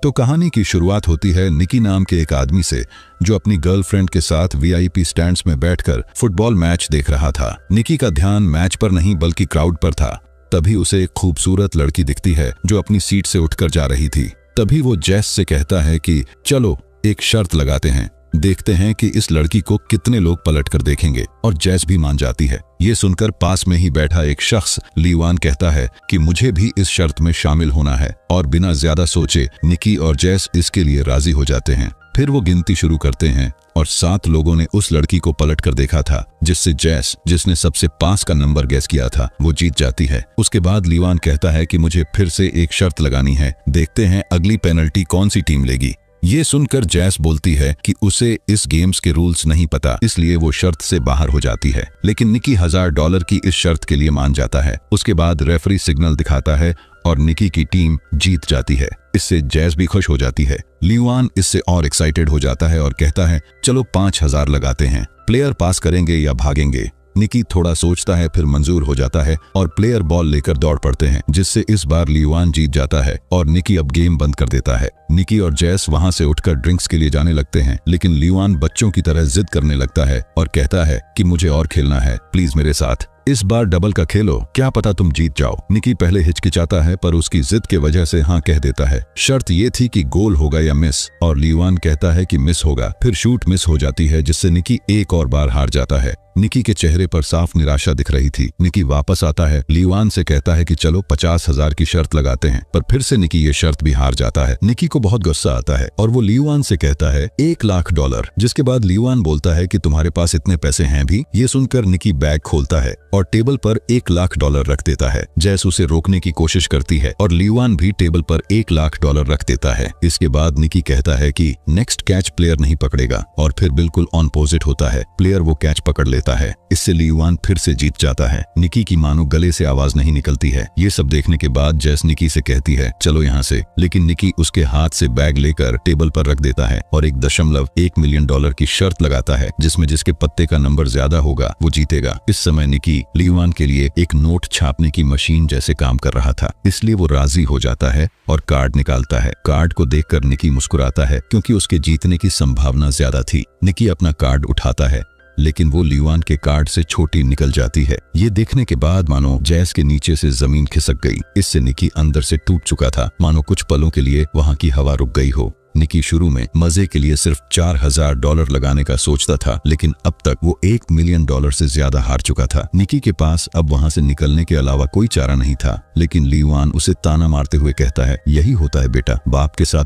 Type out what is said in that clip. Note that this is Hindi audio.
तो कहानी की शुरुआत होती है निकी नाम के एक आदमी से जो अपनी गर्लफ्रेंड के साथ वीआईपी स्टैंड्स में बैठकर फुटबॉल मैच देख रहा था। निकी का ध्यान मैच पर नहीं बल्कि क्राउड पर था। तभी उसे एक खूबसूरत लड़की दिखती है जो अपनी सीट से उठकर जा रही थी। तभी वो जैस से कहता है कि चलो एक शर्त लगाते हैं, देखते हैं कि इस लड़की को कितने लोग पलट कर देखेंगे। और जैस भी मान जाती है। ये सुनकर पास में ही बैठा एक शख्स लीवान कहता है कि मुझे भी इस शर्त में शामिल होना है। और बिना ज्यादा सोचे निकी और जैस इसके लिए राजी हो जाते हैं। फिर वो गिनती शुरू करते हैं और 7 लोगों ने उस लड़की को पलट कर देखा था, जिससे जैस, जिसने सबसे पास का नंबर गैस किया था, वो जीत जाती है। उसके बाद लीवान कहता है कि मुझे फिर से एक शर्त लगानी है, देखते हैं अगली पेनल्टी कौन सी टीम लेगी। ये सुनकर जैस बोलती है कि उसे इस गेम्स के रूल्स नहीं पता, इसलिए वो शर्त से बाहर हो जाती है। लेकिन निकी $1000 की इस शर्त के लिए मान जाता है। उसके बाद रेफरी सिग्नल दिखाता है और निकी की टीम जीत जाती है। इससे जैस भी खुश हो जाती है। लीवान इससे और एक्साइटेड हो जाता है और कहता है चलो 5000 लगाते हैं, प्लेयर पास करेंगे या भागेंगे। निकी थोड़ा सोचता है, फिर मंजूर हो जाता है और प्लेयर बॉल लेकर दौड़ पड़ते हैं, जिससे इस बार लीवान जीत जाता है और निकी अब गेम बंद कर देता है। निकी और जैस वहां से उठकर ड्रिंक्स के लिए जाने लगते हैं, लेकिन लीवान बच्चों की तरह जिद करने लगता है और कहता है कि मुझे और खेलना है, प्लीज मेरे साथ इस बार डबल का खेलो, क्या पता तुम जीत जाओ। निकी पहले हिचकिचाता है पर उसकी जिद के वजह से हाँ कह देता है। शर्त ये थी कि गोल होगा या मिस, और लीवान कहता है कि मिस होगा। फिर शूट मिस हो जाती है, जिससे निकी एक और बार हार जाता है। निकी के चेहरे पर साफ निराशा दिख रही थी। निकी वापस आता है, लीवान से कहता है कि चलो 50,000 की शर्त लगाते हैं, पर फिर से निकी ये शर्त भी हार जाता है। निकी को बहुत गुस्सा आता है और वो लीवान से कहता है $1,00,000, जिसके बाद लीवान बोलता है कि तुम्हारे पास इतने पैसे हैं भी। ये सुनकर निकी बैग खोलता है और टेबल पर $1,00,000 रख देता है। जैस उसे रोकने की कोशिश करती है और लीवान भी टेबल पर $1,00,000 रख देता है। इसके बाद निकी कहता है कि नेक्स्ट कैच प्लेयर नहीं पकड़ेगा, और फिर बिल्कुल ऑपोजिट होता है, प्लेयर वो कैच पकड़ लेता है। इससे लीवान फिर से जीत जाता है। निकी की मानो गले से आवाज नहीं निकलती है। ये सब देखने के बाद जैस निकी से कहती है चलो यहाँ से, लेकिन निकी उसके हाथ से बैग लेकर टेबल पर रख देता है और $1.1 मिलियन की शर्त लगाता है, जिसमें जिसके पत्ते का नंबर ज्यादा होगा वो जीतेगा। इस समय निकी लीवान के लिए एक नोट छापने की मशीन जैसे काम कर रहा था, इसलिए वो राजी हो जाता है और कार्ड निकालता है। कार्ड को देखकर निकी मुस्कुराता है क्योंकि उसके जीतने की संभावना ज्यादा थी। निकी अपना कार्ड उठाता है, लेकिन वो लीवान के कार्ड से छोटी निकल जाती है। ये देखने के बाद मानो जैस के नीचे से जमीन खिसक गई। इससे निकी अंदर से टूट चुका था, मानो कुछ पलों के लिए वहां की हवा रुक गई हो। निकी शुरू में मजे के लिए सिर्फ $4,000 लगाने का सोचता था, लेकिन अब तक वो $1 मिलियन से ज्यादा हार चुका था। निकी के पास अब वहां से निकलने के अलावा कोई चारा नहीं था, लेकिन लीवान उसे ताना मारते हुए कहता है यही होता है बेटा, बाप के साथ